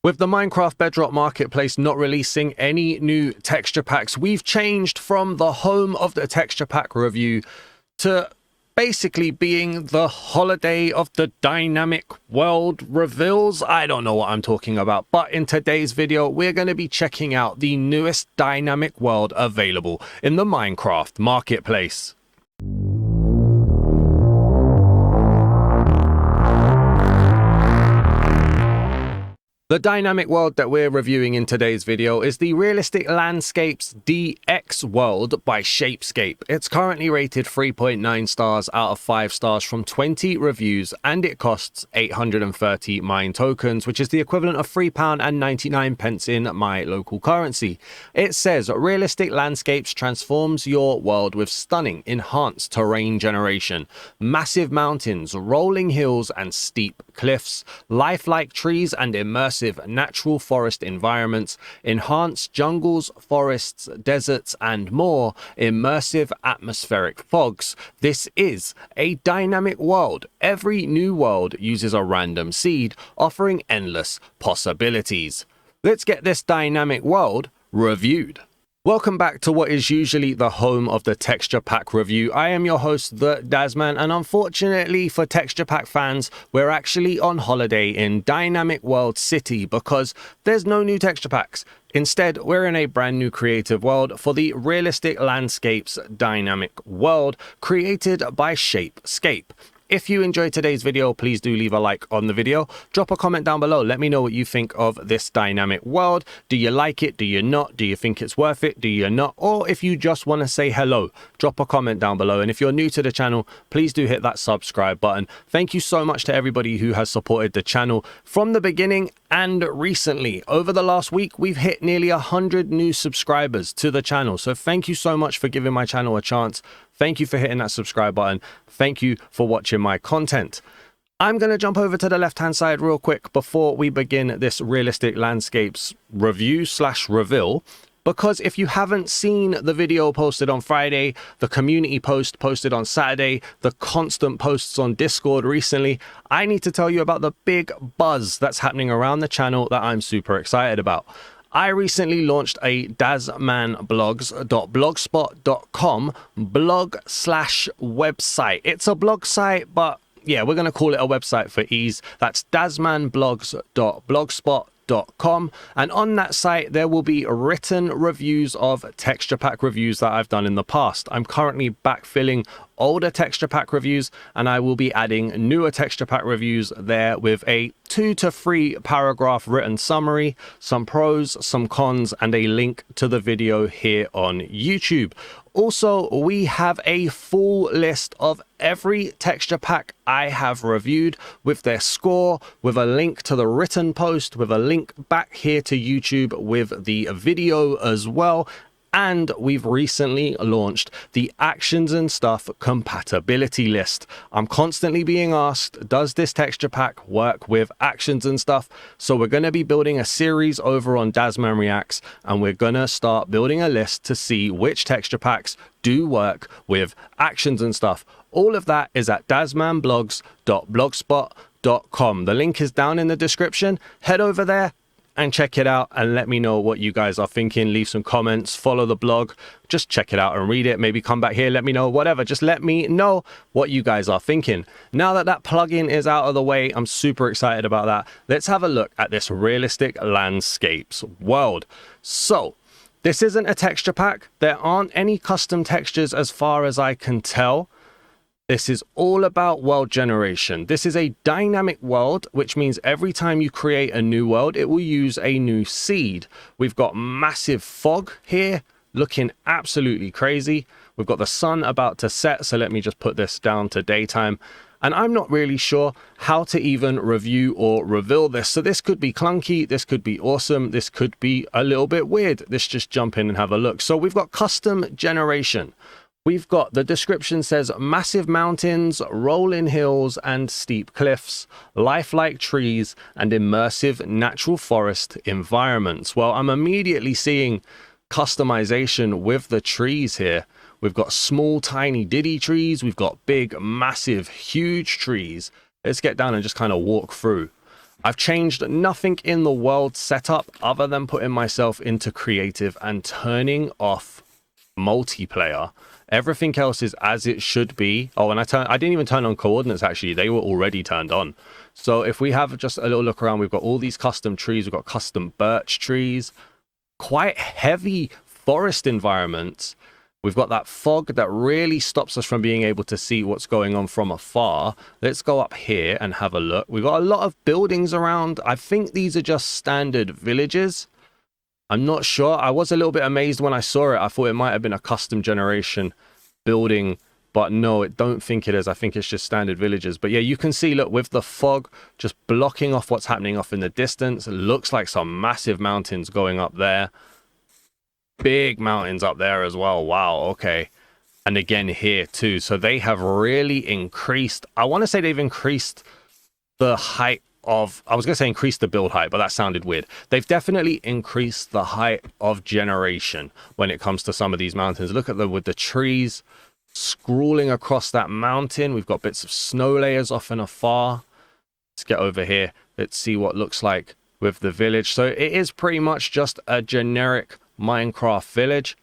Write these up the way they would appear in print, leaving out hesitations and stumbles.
With the Minecraft Bedrock marketplace not releasing any new texture packs, we've changed from the home of the texture pack review to basically being the holiday of the dynamic world reveals. I don't know what I'm talking about, but in today's video, we're going to be checking out the newest dynamic world available in the Minecraft marketplace. The dynamic world that we're reviewing in today's video is the Realistic Landscapes DX world by Shapescape. It's currently rated 3.9 stars out of 5 stars from 20 reviews, and it costs 830 mine tokens, which is the equivalent of £3.99 in my local currency. It says Realistic Landscapes transforms your world with stunning enhanced terrain generation, massive mountains, rolling hills and steep cliffs, lifelike trees and immersive natural forest environments, enhanced jungles, forests, deserts, and more, immersive atmospheric fogs. This is a dynamic world. Every new world uses a random seed, offering endless possibilities. Let's get this dynamic world reviewed. Welcome back to what is usually the home of the texture pack review. I am your host, the Dazman, and unfortunately for texture pack fans, we're actually on holiday in Dynamic World City because there's no new texture packs. Instead, we're in a brand new creative world for the Realistic Landscapes dynamic world created by Shapescape. If you enjoyed today's video, please do leave a like on the video. Drop a comment down below. Let me know what you think of this dynamic world. Do you like it? Do you not? Do you think it's worth it? Do you not? Or if you just want to say hello, drop a comment down below. And if you're new to the channel, please do hit that subscribe button. Thank you so much to everybody who has supported the channel from the beginning and recently. Over the last week, we've hit nearly 100 new subscribers to the channel. So thank you so much for giving my channel a chance. Thank you for hitting that subscribe button. Thank you for watching my content. I'm going to jump over to the left-hand side real quick before we begin this Realistic Landscapes review / reveal. Because if you haven't seen the video posted on Friday, the community post posted on Saturday, the constant posts on Discord recently, I need to tell you about the big buzz that's happening around the channel that I'm super excited about. I recently launched a dazmanblogs.blogspot.com blog / website. It's a blog site, but yeah, we're going to call it a website for ease. That's dazmanblogs.blogspot.com, and on that site there will be written reviews of texture pack reviews that I've done in the past. I'm currently backfilling older texture pack reviews, and I will be adding newer texture pack reviews there with a 2 to 3 paragraph written summary, some pros, some cons, and a link to the video here on YouTube. Also, we have a full list of every texture pack I have reviewed with their score, with a link to the written post, with a link back here to YouTube with the video as well. And we've recently launched the Actions and Stuff compatibility list. I'm constantly being asked, does this texture pack work with Actions and Stuff? So we're going to be building a series over on Dazman Reacts, and we're going to start building a list to see which texture packs do work with Actions and Stuff. All of that is at dazmanblogs.blogspot.com. The link is down in the description. Head over there and check it out and let me know what you guys are thinking. Leave some comments, follow the blog, just check it out and read it. Maybe come back here, let me know, whatever. Just let me know what you guys are thinking. Now that that plugin is out of the way, I'm super excited about that. Let's have a look at this Realistic Landscapes world. So this isn't a texture pack. There aren't any custom textures as far as I can tell. This is all about world generation. This is a dynamic world, which means every time you create a new world, it will use a new seed. We've got massive fog here, looking absolutely crazy. We've got the sun about to set, so let me just put this down to daytime. And I'm not really sure how to even review or reveal this. So this could be clunky, this could be awesome, this could be a little bit weird. Let's just jump in and have a look. So we've got custom generation. We've got, the description says, massive mountains, rolling hills and steep cliffs, lifelike trees and immersive natural forest environments. Well, I'm immediately seeing customization with the trees here. We've got small, tiny diddy trees. We've got big, massive, huge trees. Let's get down and just kind of walk through. I've changed nothing in the world setup other than putting myself into creative and turning off multiplayer. Everything else is as it should be. Oh, and I didn't even turn on coordinates, actually. They were already turned on. So if we have just a little look around, we've got all these custom trees. We've got custom birch trees, quite heavy forest environments. We've got that fog that really stops us from being able to see what's going on from afar. Let's go up here and have a look. We've got a lot of buildings around. I think these are just standard villages. I'm not sure. I was a little bit amazed when I saw it. I thought it might have been a custom generation building, but no, I don't think it is. I think it's just standard villages. But yeah, you can see, look, with the fog just blocking off what's happening off in the distance, it looks like some massive mountains going up there. Big mountains up there as well. Wow, okay. And again here too. So they have really increased. I want to say they've increased the height of, I was going to say increase the build height, but that sounded weird. They've definitely increased the height of generation when it comes to some of these mountains. Look at them with the trees scrolling across that mountain. We've got bits of snow layers off and afar. Let's get over here. Let's see what it looks like with the village. So it is pretty much just a generic Minecraft village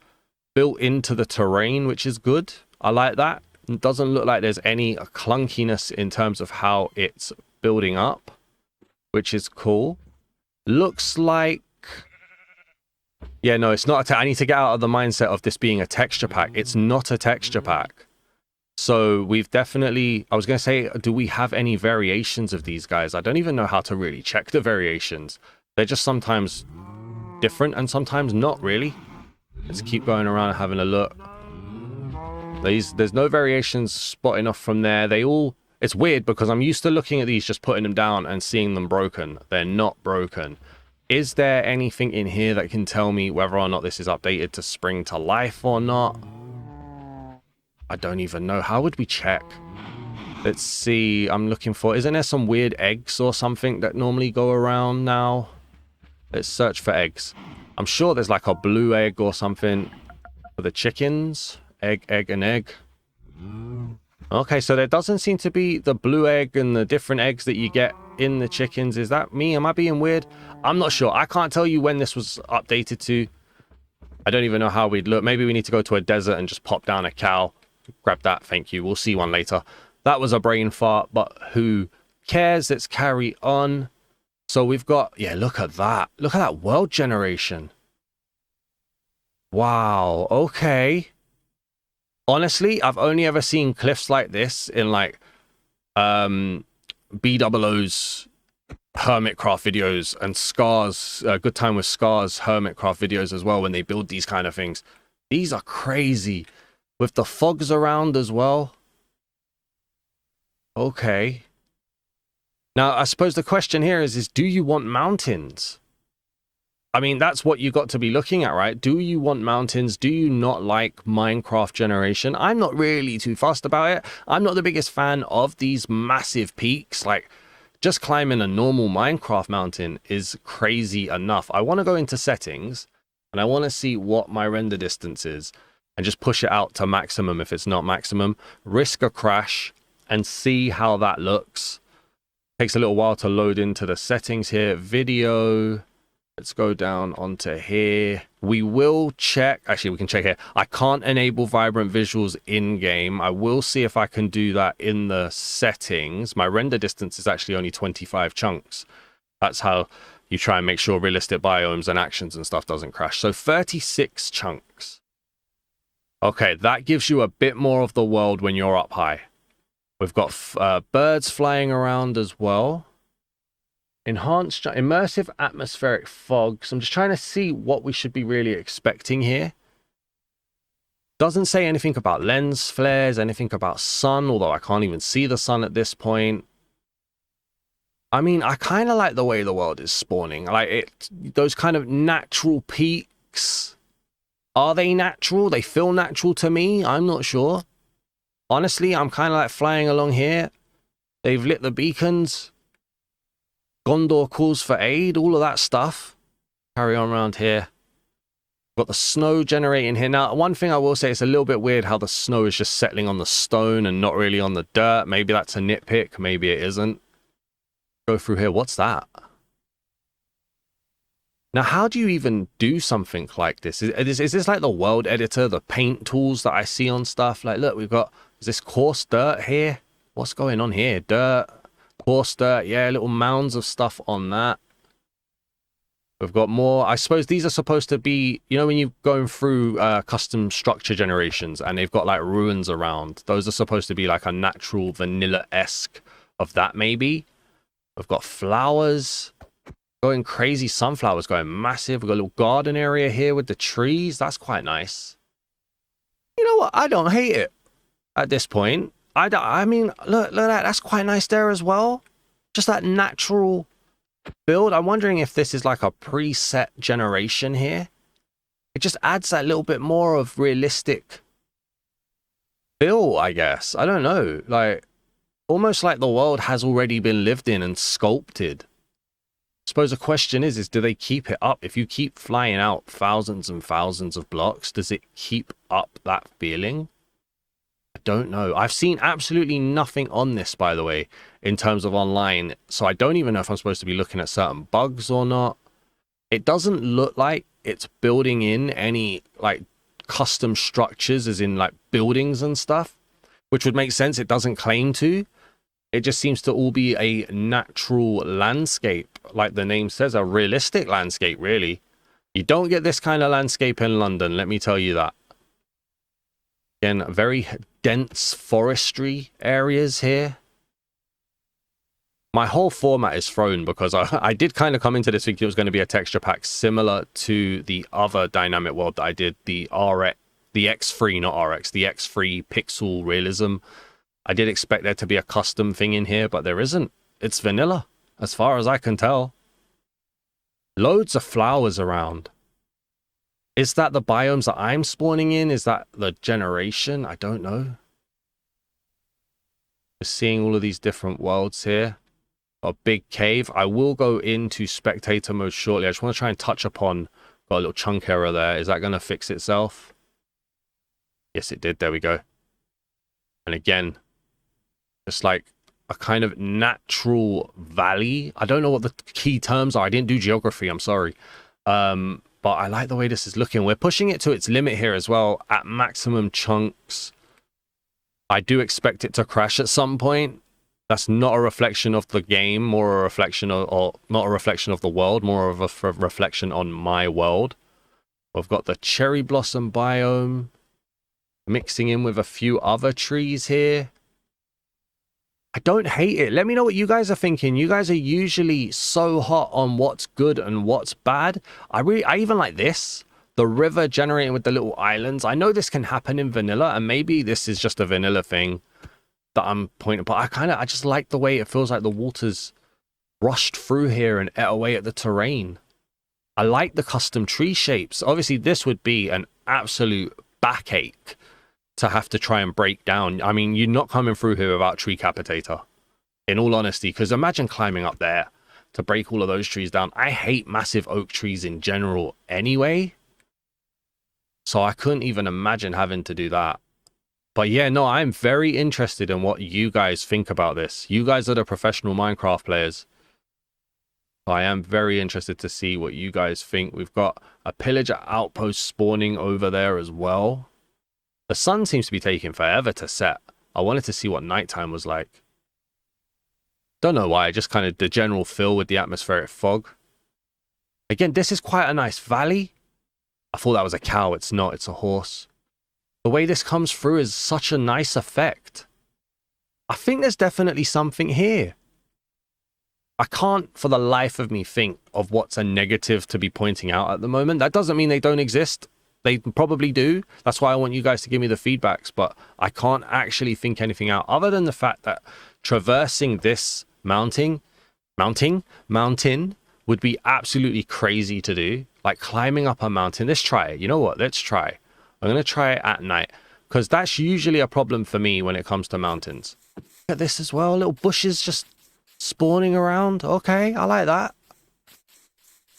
built into the terrain, which is good. I like that. It doesn't look like there's any clunkiness in terms of how it's building up, which is cool. Looks like, yeah, no, it's not I need to get out of the mindset of this being a texture pack. It's not a texture pack. So we've definitely, I was going to say, do we have any variations of these guys? I don't even know how to really check the variations. They're just sometimes different and sometimes not really. Let's keep going around and having a look. There's no variations spotting off from there. They all, it's weird because I'm used to looking at these, just putting them down and seeing them broken. They're not broken. Is there anything in here that can tell me whether or not this is updated to spring to life or not? I don't even know. How would we check? Let's see. I'm looking for, isn't there some weird eggs or something that normally go around now? Let's search for eggs. I'm sure there's like a blue egg or something for the chickens. Egg, and egg. Okay, so there doesn't seem to be the blue egg and the different eggs that you get in the chickens. Is that me? Am I being weird? I'm not sure. I can't tell you when this was updated to. I don't even know how we'd look. Maybe we need to go to a desert and just pop down a cow. Grab that. Thank you. We'll see one later. That was a brain fart, but who cares? Let's carry on. So we've got, yeah, look at that. Look at that world generation. Wow. Okay. Honestly, I've only ever seen cliffs like this in like B00's Hermitcraft videos and Scar's Good Time with Scar's Hermitcraft videos as well when they build these kind of things. These are crazy. With the fogs around as well. Okay. Now, I suppose the question here is do you want mountains? I mean, that's what you got to be looking at, right? Do you want mountains? Do you not like Minecraft generation? I'm not really too fussed about it. I'm not the biggest fan of these massive peaks. Like, just climbing a normal Minecraft mountain is crazy enough. I want to go into settings, and I want to see what my render distance is, and just push it out to maximum if it's not maximum. Risk a crash, and see how that looks. Takes a little while to load into the settings here. Video. Let's go down onto here. We will check. Actually, we can check here. I can't enable vibrant visuals in game. I will see if I can do that in the settings. My render distance is actually only 25 chunks. That's how you try and make sure realistic biomes and actions and stuff doesn't crash. So 36 chunks. Okay, that gives you a bit more of the world when you're up high. We've got birds flying around as well. Enhanced immersive atmospheric fog. So I'm just trying to see what we should be really expecting here. Doesn't say anything about lens flares, anything about sun, although I can't even see the sun at this point. I mean, I kind of like the way the world is spawning. Like it, those kind of natural peaks. Are they natural? They feel natural to me. I'm not sure. Honestly, I'm kind of like flying along here. They've lit the beacons. Gondor calls for aid, all of that stuff. Carry on around here. Got the snow generating here. Now, one thing I will say, it's a little bit weird how the snow is just settling on the stone and not really on the dirt. Maybe that's a nitpick. Maybe it isn't. Go through here. What's that? Now, how do you even do something like this? Is this like the world editor, the paint tools that I see on stuff? Like, look, we've got, is this coarse dirt here? What's going on here? Dirt, coarse dirt, yeah, little mounds of stuff on that. We've got more, I suppose these are supposed to be, you know, when you're going through custom structure generations and they've got like ruins around, those are supposed to be like a natural vanilla-esque of that maybe. We've got flowers. Going crazy, sunflowers going massive. We've got a little garden area here with the trees. That's quite nice. You know what? I don't hate it at this point. I mean, look at that. That's quite nice there as well. Just that natural build. I'm wondering if this is like a preset generation here. It just adds that little bit more of realistic feel, I guess. I don't know. Like, almost like the world has already been lived in and sculpted. Suppose the question is do they keep it up? If you keep flying out thousands and thousands of blocks, does it keep up that feeling? I don't know. I've seen absolutely nothing on this, by the way, in terms of online. So I don't even know if I'm supposed to be looking at certain bugs or not. It doesn't look like it's building in any like custom structures as in like buildings and stuff, which would make sense. It doesn't claim to. It just seems to all be a natural landscape, like the name says, a realistic landscape, really. You don't get this kind of landscape in London, let me tell you that. Again, very dense forestry areas here. My whole format is thrown because I did kind of come into this thinking it was going to be a texture pack similar to the other dynamic world that I did, the X3, not RX, the X3 pixel realism. I did expect there to be a custom thing in here, but there isn't. It's vanilla, as far as I can tell. Loads of flowers around. Is that the biomes that I'm spawning in? Is that the generation? I don't know. Just seeing all of these different worlds here. A big cave. I will go into spectator mode shortly. I just want to try and touch upon, got a little chunk error there. Is that going to fix itself? Yes, it did. There we go. And again, just like a kind of natural valley. I don't know what the key terms are. I didn't do geography. I'm sorry. But I like the way this is looking. We're pushing it to its limit here as well at maximum chunks. I do expect it to crash at some point. That's not a reflection of the game, more a reflection of, or not a reflection of the world, more of a reflection on my world. We've got the cherry blossom biome mixing in with a few other trees here. I don't hate it. Let me know what you guys are thinking. You guys are usually so hot on what's good and what's bad. I even like this. The river generating with the little islands. I know this can happen in vanilla, and maybe this is just a vanilla thing that I'm pointing, but I just like the way it feels like the water's rushed through here and ate away at the terrain. I like the custom tree shapes. Obviously, this would be an absolute backache to have to try and break down. I mean, you're not coming through here without tree capitator, in all honesty, because imagine climbing up there to break all of those trees down. I hate massive oak trees in general anyway, so I couldn't even imagine having to do that. But yeah, no, I'm very interested in what you guys think about this. You guys are the professional Minecraft players. I am very interested to see what you guys think. We've got a pillager outpost spawning over there as well. The sun seems to be taking forever to set. I wanted to see what nighttime was like. Don't know why, just kind of the general feel with the atmospheric fog. Again, this is quite a nice valley. I thought that was a cow. It's not, it's a horse. The way this comes through is such a nice effect. I think there's definitely something here. I can't for the life of me think of what's a negative to be pointing out at the moment. That doesn't mean they don't exist. They probably do. That's why I want you guys to give me the feedbacks, but I can't actually think anything out other than the fact that traversing this mountain would be absolutely crazy to do. Like climbing up a mountain. Let's try it. You know what? Let's try. I'm going to try it at night because that's usually a problem for me when it comes to mountains. Look at this as well. Little bushes just spawning around. Okay, I like that.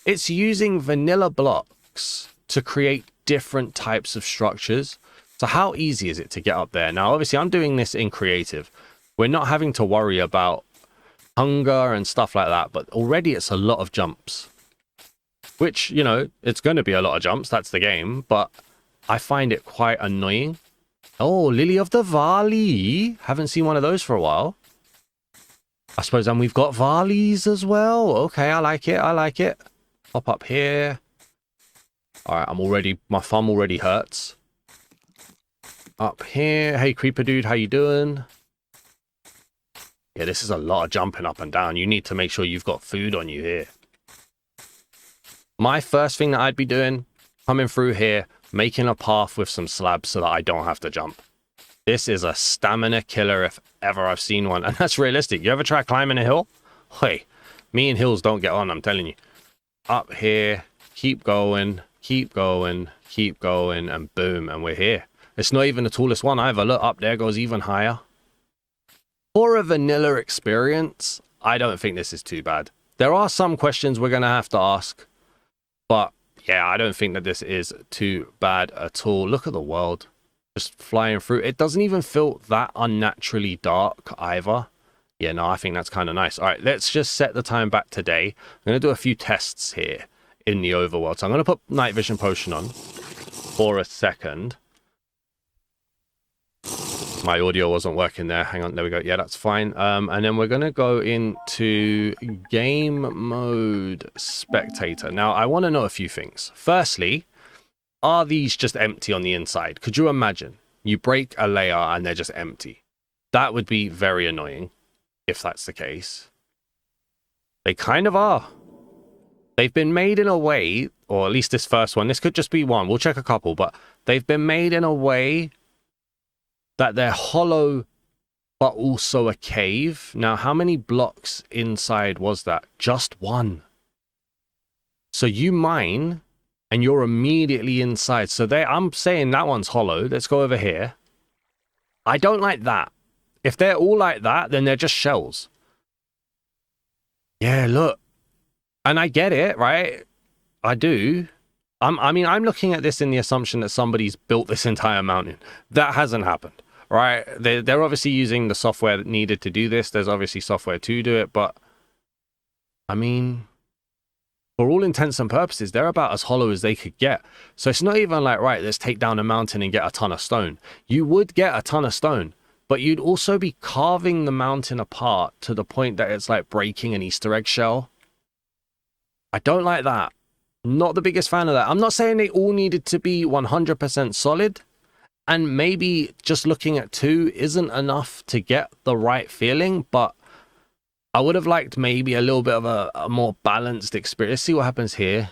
It's using vanilla blocks to create different types of structures. So how easy is it to get up there? Now, obviously, I'm doing this in creative. We're not having to worry about hunger and stuff like that. But already it's a lot of jumps. Which, you know, it's going to be a lot of jumps. That's the game. But I find it quite annoying. Oh, Lily of the Valley. Haven't seen one of those for a while. I suppose, and we've got valleys as well. Okay, I like it. I like it. Hop up here. All right, my thumb already hurts. Up here. Hey, creeper dude, how you doing? Yeah, this is a lot of jumping up and down. You need to make sure you've got food on you here. My first thing that I'd be doing, coming through here, making a path with some slabs so that I don't have to jump. This is a stamina killer if ever I've seen one. And that's realistic. You ever try climbing a hill? Hey, me and hills don't get on, I'm telling you. Up here, keep going, keep going, keep going, and boom, and we're here. It's not even the tallest one either. Look, up there goes even higher. For a vanilla experience, I don't think this is too bad. There are some questions we're going to have to ask. But yeah, I don't think that this is too bad at all. Look at the world. Just flying through. It doesn't even feel that unnaturally dark either. Yeah, no, I think that's kind of nice. All right, let's just set the time back to day. I'm going to do a few tests here in the overworld. So I'm going to put night vision potion on for a second. My audio wasn't working there. Hang on, there we go. Yeah, that's fine. And then we're going to go into game mode spectator. Now, I want to know a few things. Firstly, are these just empty on the inside? Could you imagine you break a layer and they're just empty? That would be very annoying if that's the case. They kind of are. They've been made in a way, or at least this first one, this could just be one. We'll check a couple, but they've been made in a way that they're hollow, but also a cave. Now, how many blocks inside was that? Just one. So you mine, and you're immediately inside. So I'm saying that one's hollow. Let's go over here. I don't like that. If they're all like that, then they're just shells. Yeah, look. And I get it, right? I do. I mean, I'm looking at this in the assumption that somebody's built this entire mountain. That hasn't happened. Right, they're obviously using the software that needed to do this. There's obviously software to do it, but I mean, for all intents and purposes, they're about as hollow as they could get. So it's not even like, right, let's take down a mountain and get a ton of stone. You would get a ton of stone, but you'd also be carving the mountain apart to the point that it's like breaking an Easter egg shell. I don't like that. Not the biggest fan of that. I'm not saying they all needed to be 100% solid. And maybe just looking at 2 isn't enough to get the right feeling, but I would have liked maybe a little bit of a more balanced experience. Let's see what happens here.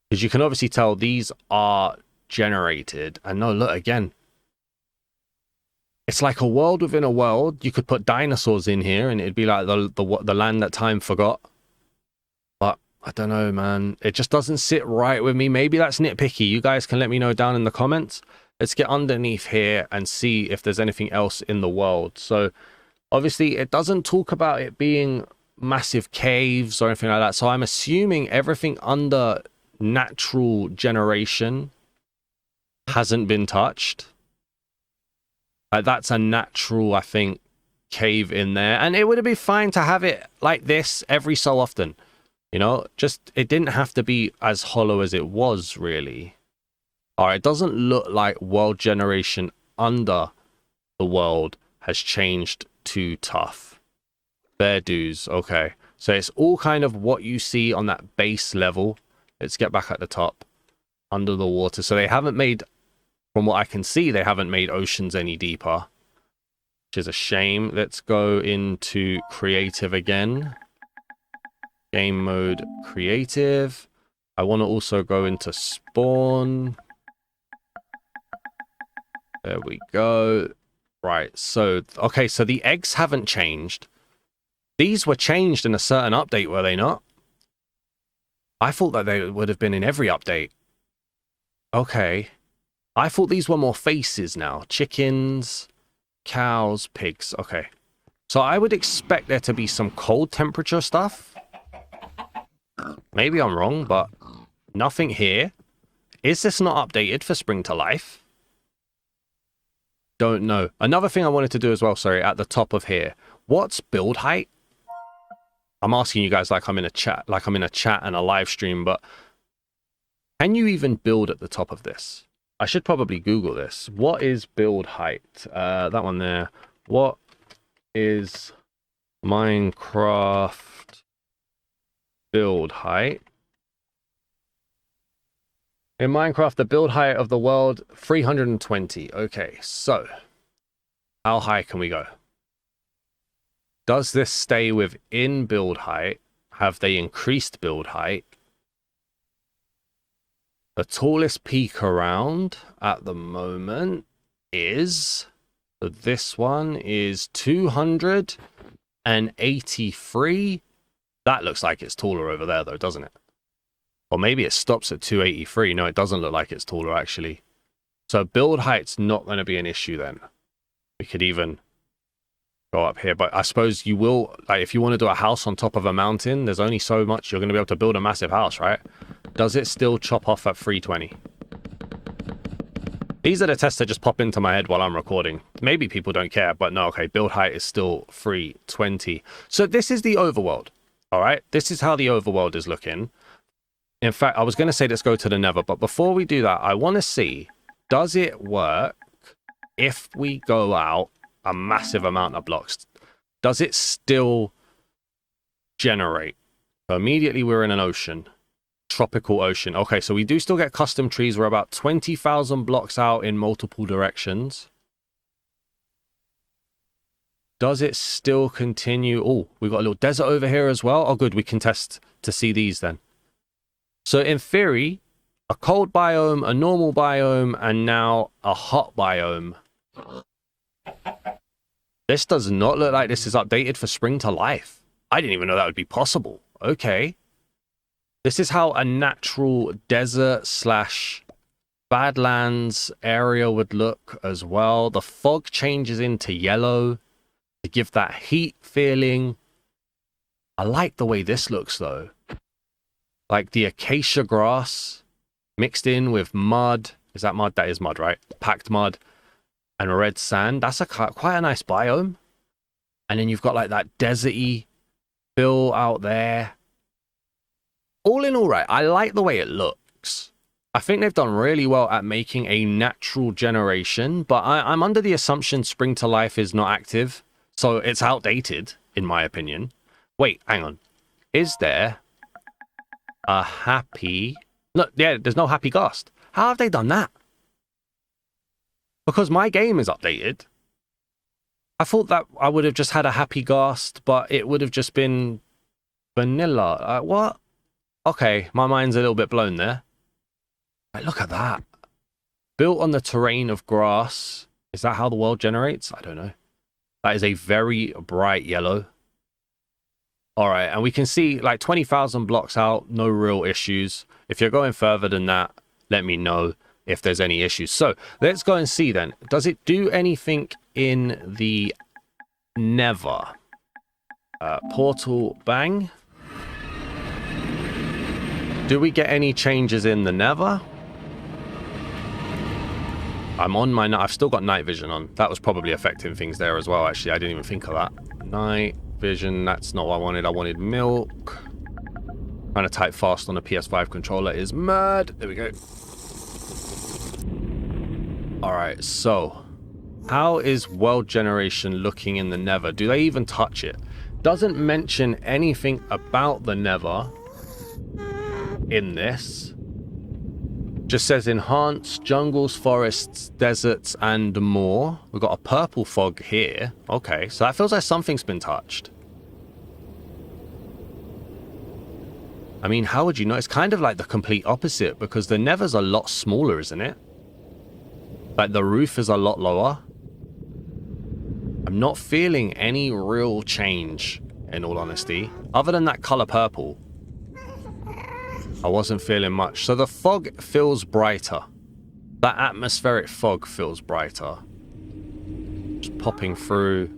Because you can obviously tell these are generated. And no, look, again. It's like a world within a world. You could put dinosaurs in here and it'd be like the land that time forgot. But I don't know, man. It just doesn't sit right with me. Maybe that's nitpicky. You guys can let me know down in the comments. Let's get underneath here and see if there's anything else in the world. So obviously it doesn't talk about it being massive caves or anything like that. So I'm assuming everything under natural generation hasn't been touched. That's a natural, I think, cave in there. And it would have been fine to have it like this every so often. You know, just it didn't have to be as hollow as it was, really. All right, it doesn't look like world generation under the world has changed too tough. Fair dues, okay. So it's all kind of what you see on that base level. Let's get back at the top, under the water. So they haven't made, from what I can see, they haven't made oceans any deeper, which is a shame. Let's go into creative again. Game mode creative. I want to also go into spawn. There we go. Right, so, okay, so the eggs haven't changed. These were changed in a certain update, were they not? I thought that they would have been in every update. Okay. I thought these were more faces now. Chickens, cows, pigs. Okay. So I would expect there to be some cold temperature stuff. Maybe I'm wrong, but nothing here. Is this not updated for Spring to Life? don't know. Another thing I wanted to do as well, sorry, at the top of here. What's build height? I'm asking you guys like I'm in a chat, and a live stream, but can you even build at the top of this? I should probably Google this. What is build height? That one there. What is Minecraft build height? In Minecraft, the build height of the world, 320. Okay, so how high can we go? Does this stay within build height? Have they increased build height? The tallest peak around at the moment is, so this one is 283. That looks like it's taller over there though, doesn't it? Or maybe it stops at 283. No, it doesn't look like it's taller actually. So build height's not going to be an issue then. We could even go up here, but I suppose you will, like if you want to do a house on top of a mountain, there's only so much you're going to be able to build a massive house, right? Does it still chop off at 320? These are the tests that just pop into my head while I'm recording. Maybe people don't care, but no, okay, build height is still 320. So this is the overworld, all right? This is how the overworld is looking. In fact, I was going to say let's go to the nether, but before we do that, I want to see, does it work if we go out a massive amount of blocks? Does it still generate? So immediately we're in an ocean, tropical ocean. Okay, so we do still get custom trees. We're about 20,000 blocks out in multiple directions. Does it still continue? Oh, we've got a little desert over here as well. Oh, good. We can test to see these then. So in theory, a cold biome, a normal biome, and now a hot biome. This does not look like this is updated for spring to life. I didn't even know that would be possible. Okay. This is how a natural desert slash badlands area would look as well. The fog changes into yellow to give that heat feeling. I like the way this looks though. Like the acacia grass mixed in with mud. Is that mud? That is mud, right? Packed mud and red sand. That's quite a nice biome. And then you've got like that deserty feel out there. All in all, right, I like the way it looks. I think they've done really well at making a natural generation, but I'm under the assumption spring to life is not active. So it's outdated, in my opinion. Wait, hang on. Is there a happy... Look, yeah, there's no happy ghast. How have they done that? Because my game is updated. I thought that I would have just had a happy ghast, but it would have just been vanilla. What? Okay, my mind's a little bit blown there. Right, look at that. Built on the terrain of grass. Is that how the world generates? I don't know. That is a very bright yellow. All right, and we can see like 20,000 blocks out, no real issues. If you're going further than that, let me know if there's any issues. So let's go and see then. Does it do anything in the nether? Portal bang. Do we get any changes in the nether? I'm on my... I've still got night vision on. That was probably affecting things there as well, actually. I didn't even think of that. Night vision, that's not what I wanted. I wanted milk. Trying to type fast on a PS5 controller is mad. There we go. Alright, so how is world generation looking in the nether? Do they even touch it? Doesn't mention anything about the nether in this. Just says enhance jungles, forests, deserts, and more. We've got a purple fog here. Okay, so that feels like something's been touched. I mean, how would you know? It's kind of like the complete opposite because the nether's a lot smaller, isn't it? Like the roof is a lot lower. I'm not feeling any real change, in all honesty. Other than that color purple, I wasn't feeling much. So the fog feels brighter. That atmospheric fog feels brighter. Just popping through.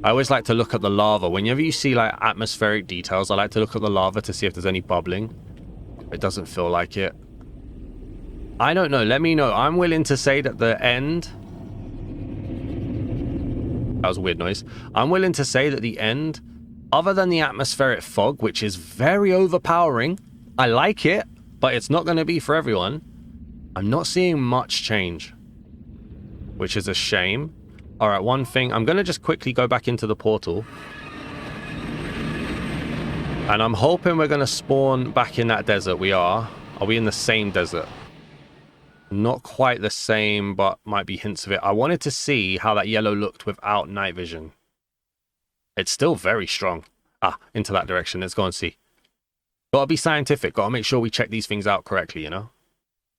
I always like to look at the lava. Whenever you see like atmospheric details, I like to look at the lava to see if there's any bubbling. It doesn't feel like it. I don't know. Let me know. I'm willing to say that the end That was a weird noise. I'm willing to say that the end, other than the atmospheric fog, which is very overpowering, I like it, but it's not going to be for everyone. I'm not seeing much change, which is a shame. All right, one thing. I'm going to just quickly go back into the portal. And I'm hoping we're going to spawn back in that desert. We are. Are we in the same desert? Not quite the same, but might be hints of it. I wanted to see how that yellow looked without night vision. It's still very strong. Ah, into that direction. Let's go and see. Gotta be scientific. Gotta make sure we check these things out correctly, you know?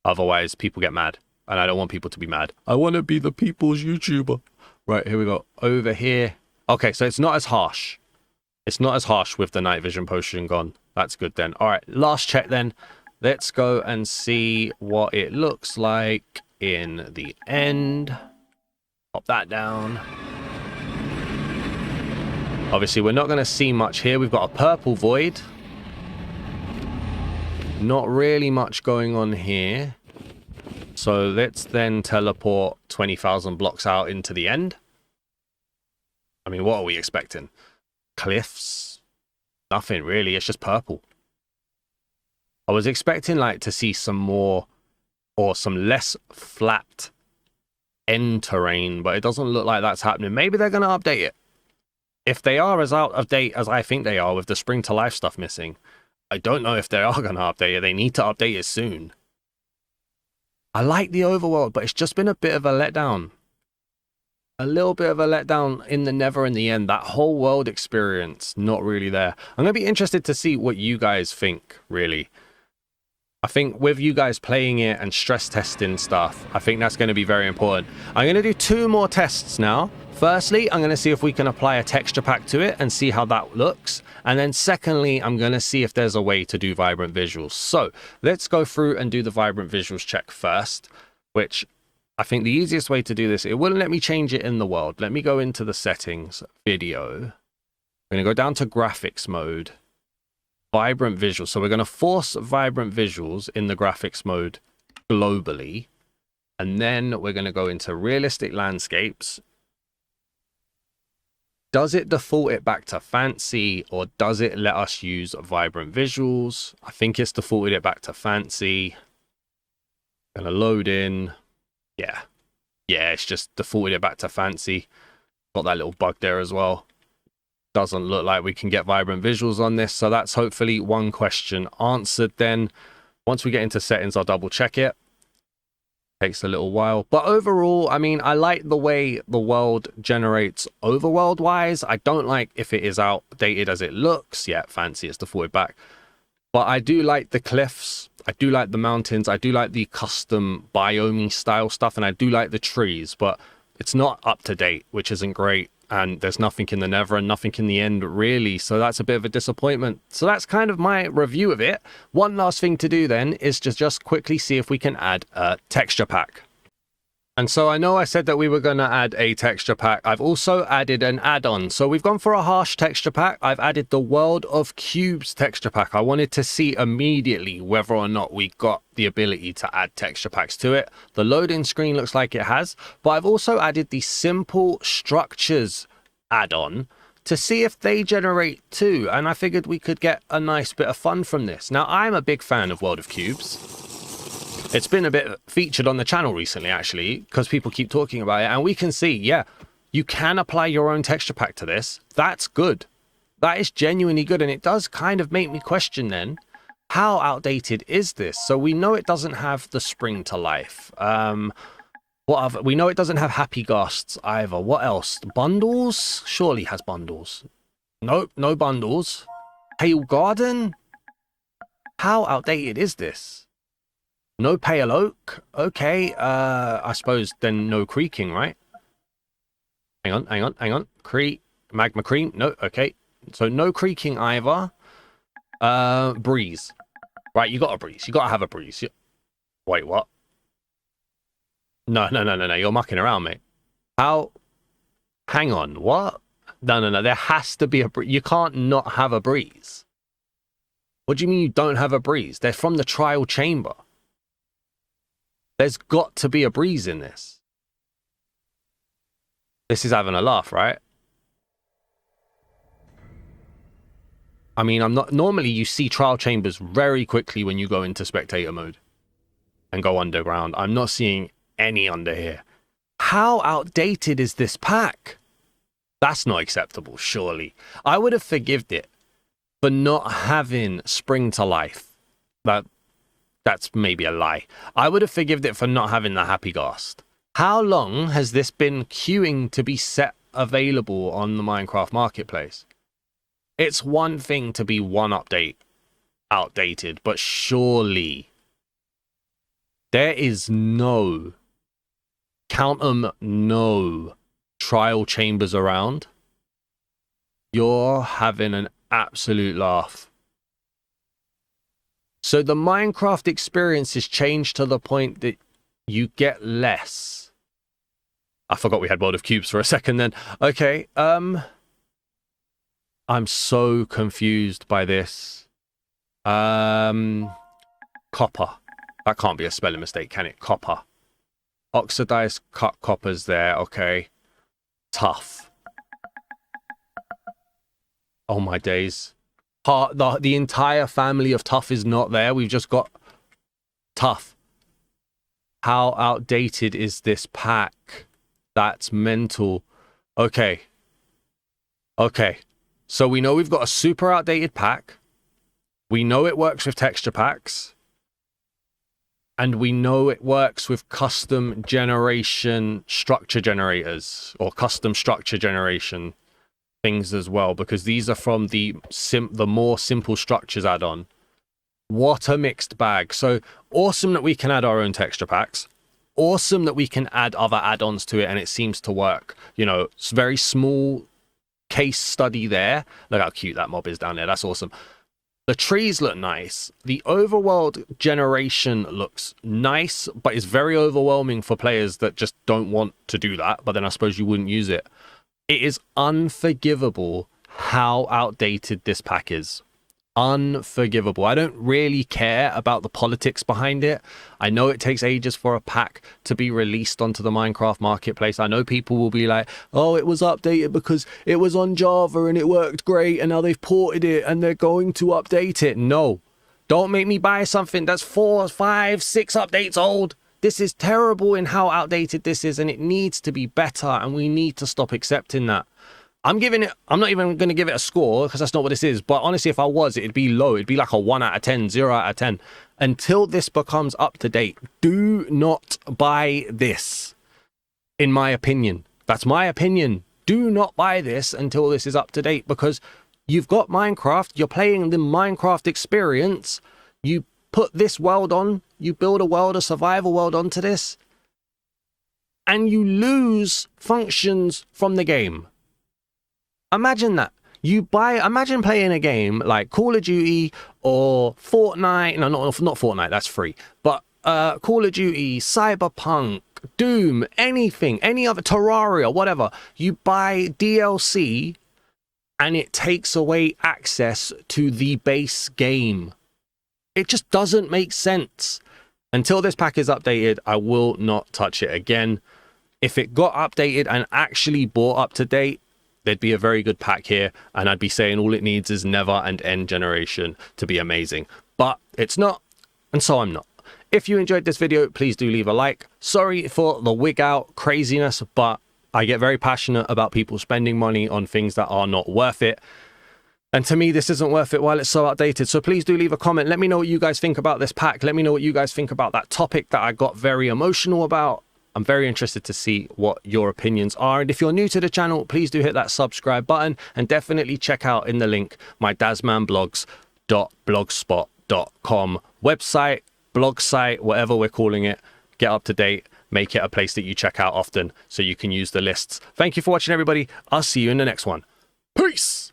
Otherwise, people get mad. And I don't want people to be mad. I want to be the people's YouTuber. Right, here we go. Over here. Okay, so it's not as harsh. It's not as harsh with the night vision potion gone. That's good then. All right, last check then. Let's go and see what it looks like in the end. Pop that down. Obviously, we're not going to see much here. We've got a purple void. Not really much going on here. So let's then teleport 20,000 blocks out into the end. I mean, what are we expecting? Cliffs? Nothing really. It's just purple. I was expecting like to see some more or some less flat end terrain, but it doesn't look like that's happening. Maybe they're going to update it. If they are as out of date as I think they are with the spring to life stuff missing, I don't know if they are going to update it. They need to update it soon. I like the overworld, but it's just been a bit of a letdown. A little bit of a letdown in the Nether in the end. That whole world experience, not really there. I'm going to be interested to see what you guys think, really. I think with you guys playing it and stress testing stuff, I think that's going to be very important. I'm going to do 2 more tests now. Firstly, I'm going to see if we can apply a texture pack to it and see how that looks. And then secondly, I'm going to see if there's a way to do vibrant visuals. So let's go through and do the vibrant visuals check first, which I think the easiest way to do this, it wouldn't let me change it in the world. Let me go into the settings, video. I'm going to go down to graphics mode, vibrant visuals. So we're going to force vibrant visuals in the graphics mode globally. And then we're going to go into realistic landscapes. Does it default it back to fancy, or does it let us use vibrant visuals? I think it's defaulted it back to fancy. Gonna load in. Yeah, it's just defaulted it back to fancy. Got that little bug there as well. Doesn't look like we can get vibrant visuals on this, so that's hopefully one question answered then. Once we get into settings, I'll double check it. Takes a little while, but overall, I mean, I like the way the world generates overworld wise. I don't like if it is outdated as it looks. Yeah, fancy, it's defaulted back. But I do like the cliffs. I do like the mountains. I do like the custom biome style stuff, and I do like the trees, but it's not up to date, which isn't great. And there's nothing in the Nether and nothing in the end, really. So that's a bit of a disappointment. So that's kind of my review of it. One last thing to do then is to just quickly see if we can add a texture pack. And so I know I said that we were going to add a texture pack. I've also added an add-on. So we've gone for a harsh texture pack. I've added the World of Cubes texture pack. I wanted to see immediately whether or not we got the ability to add texture packs to it. The loading screen looks like it has. But I've also added the Simple Structures add-on to see if they generate too. And I figured we could get a nice bit of fun from this. Now, I'm a big fan of World of Cubes. It's been a bit featured on the channel recently, actually, because people keep talking about it. And we can see, yeah, you can apply your own texture pack to this. That's good. That is genuinely good. And it does kind of make me question then, how outdated is this? So we know it doesn't have the spring to life. We know it doesn't have happy ghasts either. What else? Bundles? Surely has bundles. Nope, no bundles. Pale Garden? How outdated is this? No pale oak. Okay, I suppose then no creaking, right? Hang on. Magma cream. No, okay. So no creaking either. Breeze. Right, you got a breeze. You got to have a breeze. Wait, what? No. You're mucking around, mate. How? Hang on, what? No. There has to be a breeze. You can't not have a breeze. What do you mean you don't have a breeze? They're from the trial chamber. There's got to be a breeze in this. This is having a laugh, right? I mean, I'm not... Normally, you see trial chambers very quickly when you go into spectator mode and go underground. I'm not seeing any under here. How outdated is this pack? That's not acceptable, surely. I would have forgived it for not having Spring to Life. That's maybe a lie. I would have forgived it for not having the Happy Ghast. How long has this been queuing to be set available on the Minecraft Marketplace? It's one thing to be one update outdated, but surely there is no, count 'em, no trial chambers around. You're having an absolute laugh. So the Minecraft experience is changed to the point that you get less. I forgot we had World of Cubes for a second then. Okay, I'm so confused by this. Copper. That can't be a spelling mistake, can it? Copper. Oxidized cut coppers there, okay. Tough. Oh my days. The entire family of Tough is not there. We've just got Tough. How outdated is this pack? That's mental. Okay. Okay. So we know we've got a super outdated pack. We know it works with texture packs. And we know it works with custom generation structure generators or custom structure generation things as well, because these are from the more simple structures add-on. What a mixed bag. So awesome that we can add our own texture packs. Awesome that we can add other add-ons to it and it seems to work. You know, it's very small case study there. Look how cute that mob is down there. That's awesome. The trees look nice. The overworld generation looks nice, but it's very overwhelming for players that just don't want to do that. But then I suppose you wouldn't use it. It is unforgivable how outdated this pack is. Unforgivable. I don't really care about the politics behind it. I know it takes ages for a pack to be released onto the Minecraft Marketplace. I know people will be like, oh, it was updated because it was on Java and it worked great and now they've ported it and they're going to update it. No. Don't make me buy something that's 4, 5, 6 updates old. This is terrible in how outdated this is and it needs to be better and we need to stop accepting that. I'm not even going to give it a score because that's not what this is. But honestly, if I was, it'd be low. It'd be like a 1 out of 10, 0 out of 10. Until this becomes up to date, do not buy this. In my opinion. That's my opinion. Do not buy this until this is up to date because you've got Minecraft. You're playing the Minecraft experience. You put this world on. You build a world, a survival world onto this. And you lose functions from the game. Imagine that. Imagine playing a game like Call of Duty or Fortnite. No, not Fortnite, that's free. But Call of Duty, Cyberpunk, Doom, anything, any other, Terraria, whatever. You buy DLC and it takes away access to the base game. It just doesn't make sense. Until this pack is updated, I will not touch it again. If it got updated and actually brought up to date, there'd be a very good pack here, and I'd be saying all it needs is Never and End Generation to be amazing. But it's not, and so I'm not. If you enjoyed this video, please do leave a like. Sorry for the wig out craziness, but I get very passionate about people spending money on things that are not worth it. And to me, this isn't worth it while it's so outdated. So please do leave a comment. Let me know what you guys think about this pack. Let me know what you guys think about that topic that I got very emotional about. I'm very interested to see what your opinions are. And if you're new to the channel, please do hit that subscribe button and definitely check out in the link my dasmanblogs.blogspot.com website, blog site, whatever we're calling it. Get up to date. Make it a place that you check out often so you can use the lists. Thank you for watching, everybody. I'll see you in the next one. Peace!